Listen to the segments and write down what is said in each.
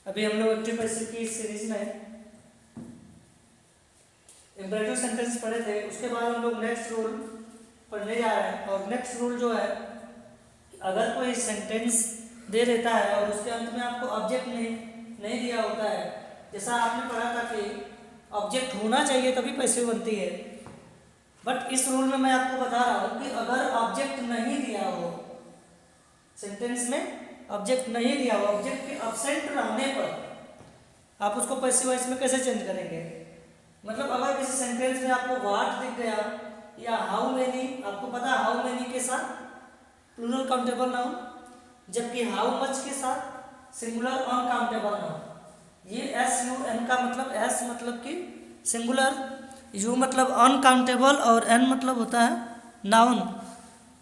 अभी हम लोग एक्टिव पैसिव की सीरीज में इम्परेटिव सेंटेंस पढ़े थे। उसके बाद हम लोग नेक्स्ट रूल पढ़ने जा रहे हैं। और नेक्स्ट रूल जो है, अगर कोई सेंटेंस दे देता है और उसके अंत में आपको ऑब्जेक्ट नहीं दिया होता है, जैसा आपने पढ़ा था कि ऑब्जेक्ट होना चाहिए तभी पैसिव बनती है, बट इस रूल में मैं आपको बता रहा हूँ कि अगर ऑब्जेक्ट नहीं दिया हो, सेंटेंस में ऑब्जेक्ट नहीं दिया हो, ऑब्जेक्ट के अब्सेंट रहने पर आप उसको पैसिव वॉइस में कैसे चेंज करेंगे। मतलब अगर किसी सेंटेंस में आपको व्हाट दिख गया या हाउ मेनी, आपको पता है हाउ मेनी के साथ प्लूरल काउंटेबल नाउन, जबकि हाउ मच के साथ सिंगुलर अनकाउंटेबल नाउन। ये एस यू एन का मतलब, एस मतलब कि सिंगुलर, यू मतलब अनकाउंटेबल और एन मतलब होता है नाउन।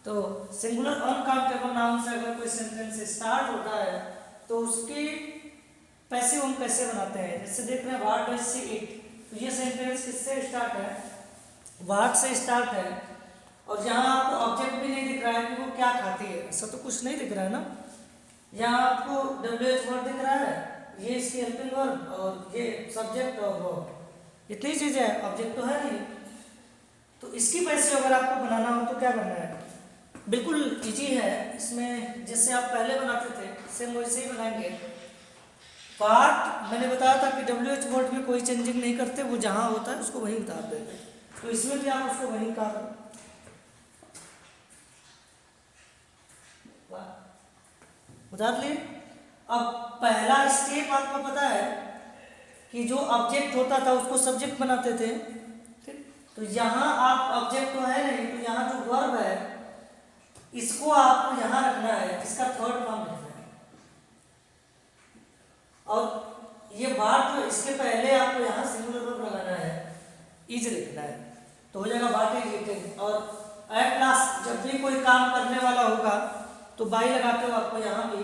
तो सिंगुलर अनकाउंटेबल नाउन से अगर कोई सेंटेंस स्टार्ट होता है तो उसकी पैसिव हम कैसे बनाते हैं। जैसे देख रहे हैं व्हाट डज शी ईट, तो ये सेंटेंस किससे स्टार्ट है, व्हाट से स्टार्ट है। और यहाँ आपको ऑब्जेक्ट भी नहीं दिख रहा है कि वो क्या खाती है, ऐसा तो कुछ नहीं दिख रहा है ना। यहाँ आपको WH वर्ड दिख रहा है, ये इसकी हेल्पिंग वर्ब और ये सब्जेक्ट और वर्ब, इतनी चीजें है, ऑब्जेक्ट तो है नहीं। तो इसकी पैसिव अगर आपको बनाना हो तो क्या करना है, बिल्कुल इजी है। इसमें जैसे आप पहले बनाते थे सेम वैसे ही बनाएंगे। पार्ट मैंने बताया था कि WH वर्ड में कोई चेंजिंग नहीं करते, वो जहाँ होता है उसको वहीं उतार देते। तो इसमें भी आप उसको वहीं उतार दो, उतार लिए। अब पहला स्टेप आपको पता है कि जो ऑब्जेक्ट होता था उसको सब्जेक्ट बनाते थे, ठीक। तो यहाँ आप ऑब्जेक्ट तो है नहीं, तो यहाँ जो वर्ब है इसको आपको यहाँ रखना है, इसका थर्ड फॉर्म लिखना है। और ये बात जो इसके पहले आपको यहाँ सिंगुलर वर्ब लगाना है, इज लिखना है, तो हो जाएगा व्हाट इज ईटिंग। और एट लास्ट जब भी कोई काम करने वाला होगा तो बाई लगाते हो आपको यहाँ भी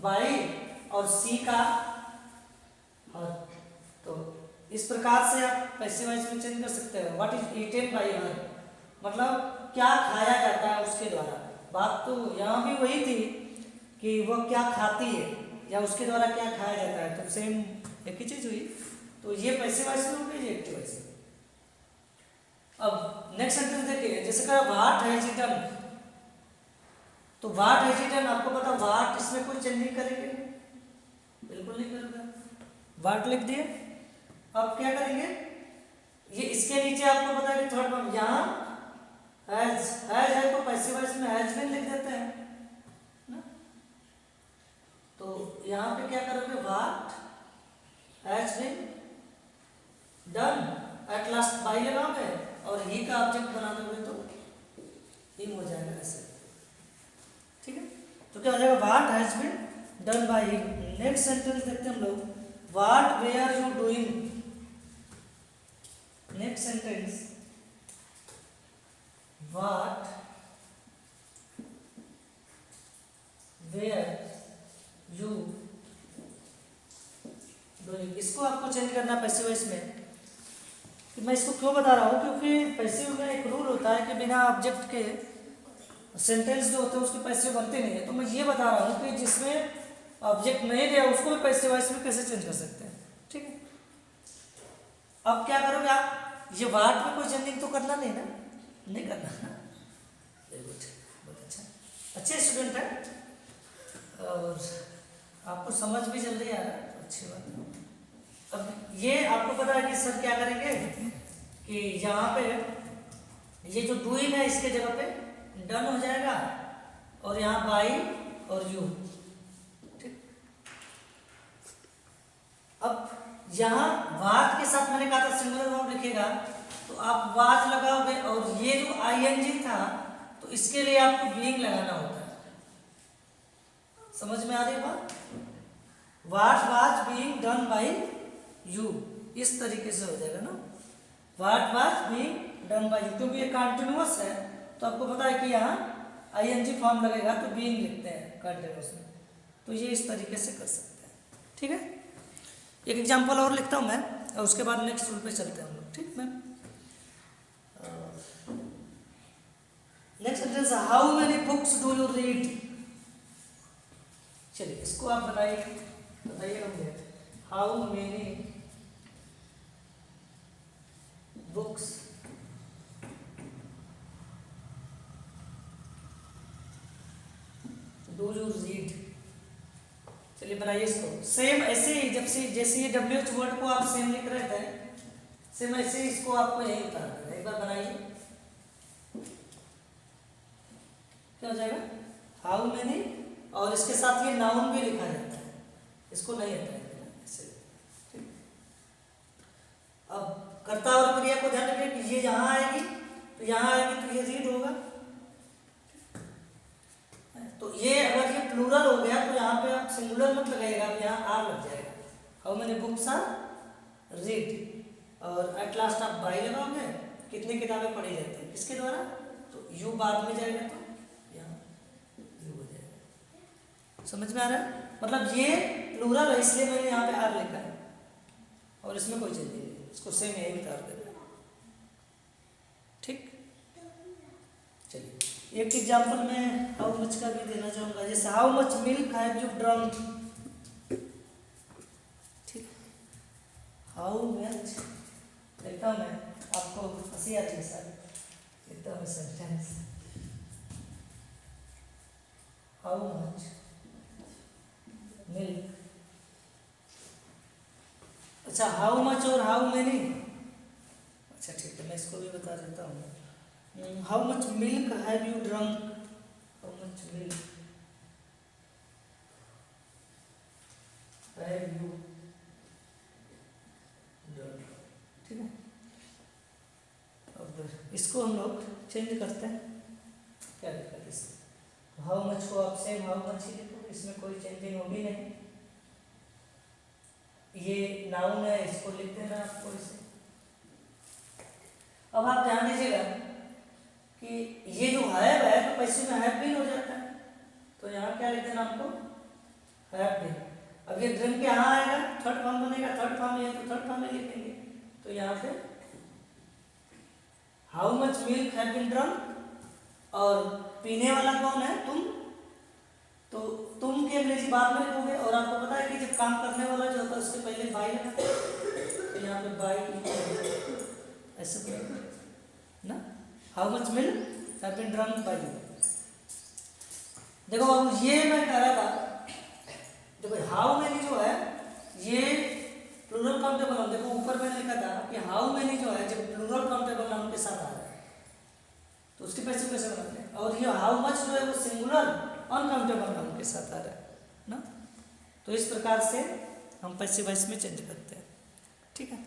बाई और सी का हर। तो इस प्रकार से आप पैसिव वॉइस में चेंज कर सकते हो। What is eaten by her मतलब क्या खाया जाता है उसके द्वारा। बात तो यहाँ भी वही थी कि वह क्या खाती है या उसके द्वारा क्या खाया जाता है, तो सेम एक ही चीज हुई। तो ये पैसिव वॉइस में हो गई, ये एक्टिव वॉइस में। अब नेक्स्ट सेंटेंस देखिए, जैसे कहा व्हाट हैज ही डन, तो व्हाट हैज ही डन आपको पता व्हाट इसमें कोई चेंजिंग करेंगे बिल्कुल नहीं करेगा, व्हाट लिख दिए। अब क्या करेंगे, ये इसके नीचे आपको पता है कि थर्ड फॉर्म यहाँ हैज है तो पैसिव वॉइस में हैज बीन लिख देते हैं ना। तो यहाँ पे क्या करोगे, what has been done, at last by लगाओगे और ही का ऑब्जेक्ट बना दोगे तो हिम हो जाएगा ऐसे, ठीक है। तो क्या हो जाएगा, what has been done by him. Next sentence देखते हैं हम लोग, what were you doing. Next sentence, what were you doing. इसको आपको चेंज करना है पैसिव वॉइस में। कि मैं इसको क्यों बता रहा हूँ, क्योंकि पैसिव में एक रूल होता है कि बिना ऑब्जेक्ट के सेंटेंस जो होते हैं उसके पैसिव बनते नहीं है। तो मैं ये बता रहा हूँ कि जिसमें ऑब्जेक्ट नहीं दिया उसको भी पैसिव वॉइस में कैसे चेंज कर सकते हैं, ठीक है। अब क्या करोगे आप, ये वाट में कोई चेंजिंग तो करना नहीं ना, नहीं करना। वेरी गुड, बहुत अच्छा, अच्छे स्टूडेंट है और आपको समझ भी जल्दी आ रहा है, तो अच्छी बात है। अब ये आपको पता है कि सर क्या करेंगे कि यहाँ पे ये जो डूइंग है इसके जगह पे डन हो जाएगा और यहाँ बाई और यू, ठीक। अब यहाँ वाज के साथ मैंने कहा था सिंगुलर वर्ब लिखेगा, तो आप वाज लगाओगे और ये जो आईएनजी था तो इसके लिए आपको बीइंग लगाना होता है। समझ में आ रही बात, what was being done by you, इस तरीके से हो जाएगा ना, what was being done by you. क्योंकि ये कंटिन्यूअस है तो आपको पता है कि यहाँ आईएनजी फॉर्म लगेगा तो बीइंग लिखते हैं कंटिन्यूअस में, तो ये इस तरीके से कर सकते हैं, ठीक है। एक एग्जांपल और लिखता हूँ मैं और उसके बाद नेक्स्ट रूल पे चलते हैं हम लोग, ठीक ma'am. Next sentence, how many books do you read. चलिए इसको आप बताइएगा मुझे। How many books do you read. चलिए बनाइए इसको सेम ऐसे ही, जब से जैसे ये WH वर्ड को आप सेम लिख रहे थे, सेम ऐसे ही इसको आपको यही उतार देना। एक बार बनाइए, क्या हो जाएगा, हाउ मेनी, और इसके साथ ये नाउन भी लिखा जाता है, इसको नहीं आता है ऐसे। अब कर्ता और क्रिया को ध्यान रखिए कि ये यहाँ आएगी तो यहाँ आएगी तो ये रीड होगा। तो ये अगर ये प्लूरल हो गया तो यहाँ पे आप सिंगुलर मत लगाइएगा, आप यहाँ आर लग जाएगा। How many books are read, और एट लास्ट आप बाई लगाओगे, कितनी किताबें पढ़ी जाती हैं किसके द्वारा, तो यू बाद में जाएगा तो यहाँ यू हो जाएगा। समझ में आ रहा है, मतलब ये प्लूरल है इसलिए मैंने यहाँ पे आर लिखा है, और इसमें कोई चीज नहीं है, इसको सेम यही उतार देना। ठीक, चलिए एक एग्जाम्पल में हाउ मच का भी देना चाहूँगा, जैसे how much milk have you drunk. ठीक, हाउ मच लिखता हूँ मैं, आपको हंसी आती है सर, लिखता हूँ सेंटेंस हाउ मच मिल्क। अच्छा, हाउ मच और हाउ मेनी, अच्छा ठीक है मैं इसको भी बता देता हूँ। How much milk have you drunk, how much milk have you drunk. ठीक है, अब इसको हम लोग चेंज करते हैं, क्या लिखा है इसमें, हाउ मच को आप सेम हाउ मच ही लिखो, इसमें कोई चेंजिंग होगी नहीं। ये नाउन है, इसको लिख देना आपको इसे। अब आप ध्यान दीजिएगा कि ये जो हैव है तो पैसे में हैव बीन हो जाता है, तो यहाँ क्या लिख देना आपको, हैव बीन। अब ये ड्रिंक यहाँ आएगा, थर्ड फॉर्म बनेगा, थर्ड फॉर्म है तो थर्ड फॉर्म में लिखेंगे, तो यहाँ पे how much milk have been drunk, और पीने वाला कौन है, तुम, तो तुम की अंग्रेजी बाद में लिखोगे, और आपको पता है कि जब काम करने वाला जो होता है उसके पहले बाई लगाते हैं, तो यहाँ पे बाई ऐसे बोलेंगे ना, how much milk have been drunk by you. देखो बाबू ये मैं कह रहा था, देखो हाउ मेनी जो है ये प्लूरल काउंटेबल नाउन, देखो ऊपर मैंने लिखा था कि हाउ मेनी जो है जब प्लूरल काउंटेबल नाउन के साथ आ रहा है तो उसके पैसे कैसे बनाते हैं, और ये हाउ मच जो है वो सिंगुलर अनकाउंटेबल नाउन के साथ आ रहा है ना, तो इस प्रकार से हम पैसिव वॉइस में चेंज करते हैं। ठीक है,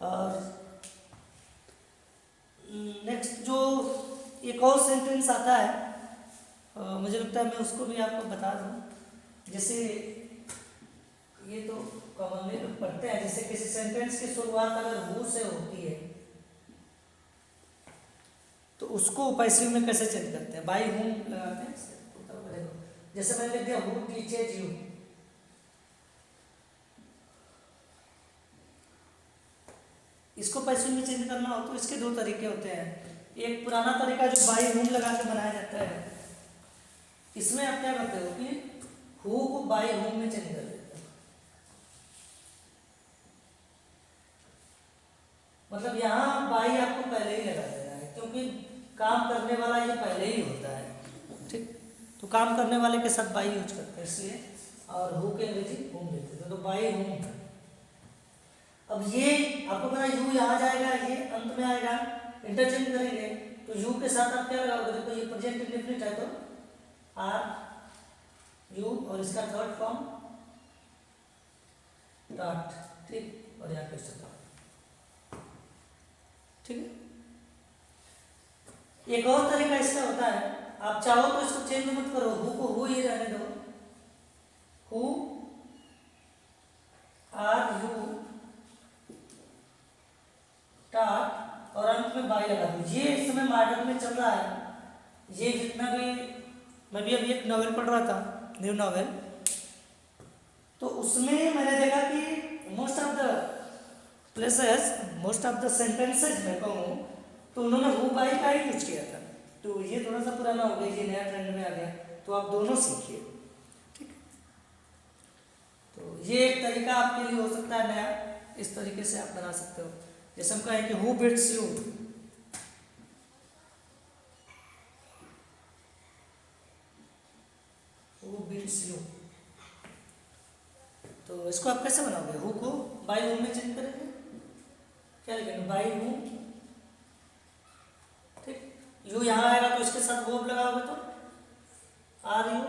और नेक्स्ट जो एक और सेंटेंस आता है, मुझे लगता है मैं उसको भी आपको बता दूं। जैसे ये तो कॉमनली लोग पढ़ते हैं, जैसे किसी सेंटेंस की शुरुआत अगर हु से होती है तो उसको पैसिव में कैसे चेंज करते हैं, बाय हुम लगाते हैं। जैसे मैंने लिख दिया हु टीचेज यू, इसको पैसिव में चेंज करना हो तो इसके दो तरीके होते हैं। एक पुराना तरीका जो बाय हुम लगा के बनाया जाता है, इसमें आप क्या करते हो कि हु को बाय हुम में चेंज कर देते हो, मतलब यहाँ बाई आपको पहले ही लगा देना है, क्योंकि काम करने वाला ये पहले ही होता है। ठीक, तो काम करने वाले के साथ बाई यूज करते हैं इसलिए, और हु के अंग्रेजी हुम देते थे, तो बाई हुम। अब ये आपको पता है यू यहाँ जाएगा, ये अंत में आएगा, इंटरचेंज करेंगे तो यू के साथ आप क्या लगाओगे, देखो ये प्रेजेंट इंडेफिनिट है तो आर यू, और इसका थर्ड फॉर्म डॉट। ठीक, और यहाँ पे चलता। ठीक है, एक और तरीका इसका होता है, आप चाहो तो इसको चेंज मत करो, हु को हु ही रहने दो, हु आर यू डॉट, और अंत में बाई लगा दो। ये इस समय मॉडर्न में चल रहा है, ये जितना भी, मैं भी अभी एक नॉवेल पढ़ रहा था, न्यू नॉवेल, तो उसमें मैंने देखा कि most of the places, most of the sentences में कहूँ तो उन्होंने हु बाई का ही यूज किया था। तो ये थोड़ा सा पुराना हो गया, ये नया ट्रेंड में आ गया, तो आप दोनों सीखिए। ठीक, तो ये एक तरीका आपके लिए हो सकता है नया, इस तरीके से आप बना सकते हो। जैसे हम कहें कि who beats you, who beats you, तो इसको आप कैसे बनाओगे? हु को बाई हु में चेंज करेंगे, क्या लिखेंगे? बाई हु, ठीक। यू यहाँ आएगा तो इसके साथ वर्ब लगाओगे तो आर यू,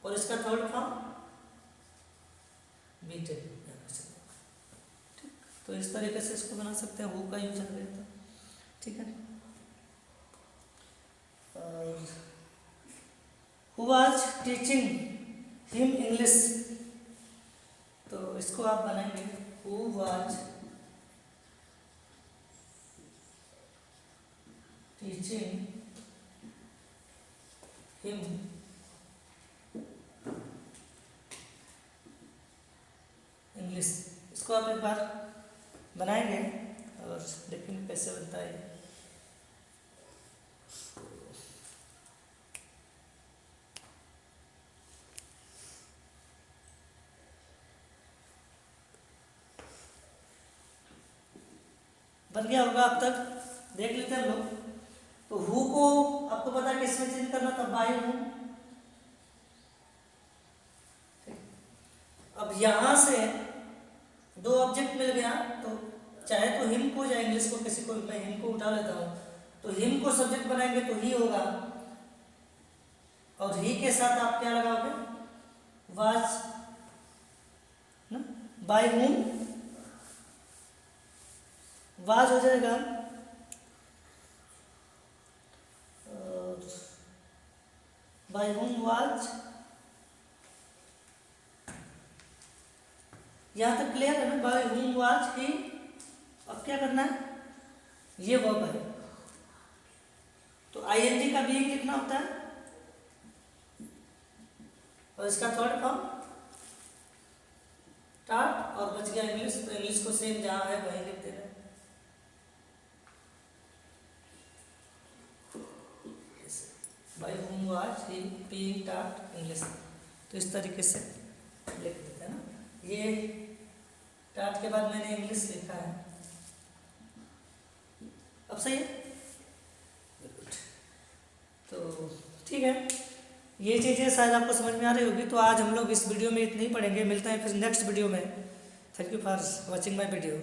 और इसका थर्ड फॉर्म बीटेड, ठीक। तो इस तरीके से इसको बना सकते हैं, हु का यूज करें तो, ठीक है। और who was teaching him English, तो इसको आप बनाएंगे who was teaching him English. इसको आप एक बार बनाएंगे और देखेंगे कैसे बनता है। बन गया होगा अब तक, देख लेते हैं हम लोग। तो हु को आपको पता है किसमें चेंज करना था? बाई हूं। अब यहां से दो ऑब्जेक्ट मिल गया, तो चाहे तो हिम को या इंग्लिश को, किसी को मैं हिम को उठा लेता हूं, तो हिम को सब्जेक्ट बनाएंगे तो ही होगा, और ही के साथ आप क्या लगाओगे? वाज ना, बाय हूम वाज हो जाएगा, बाय हूम वाज। यहां तक क्लियर है ना? Bye whom was he. अब क्या करना है? ये वर्ब है तो आईएनजी का बीइंग लिखना होता है, और इसका थर्ड फॉर्म टाट, और बच गया इंग्लिश, तो इंग्लिश को सेम जहां है वहीं लिख देना। By whom was he being taught English, तो इस तरीके से लिख देते हैं ना। ये टाट के बाद मैंने इंग्लिश लिखा है, अब सही है? तो ठीक है, ये चीज़ें शायद आपको समझ में आ रही होगी। तो आज हम लोग इस वीडियो में इतनी ही पढ़ेंगे, मिलते हैं फिर नेक्स्ट वीडियो में। Thank you for watching my video.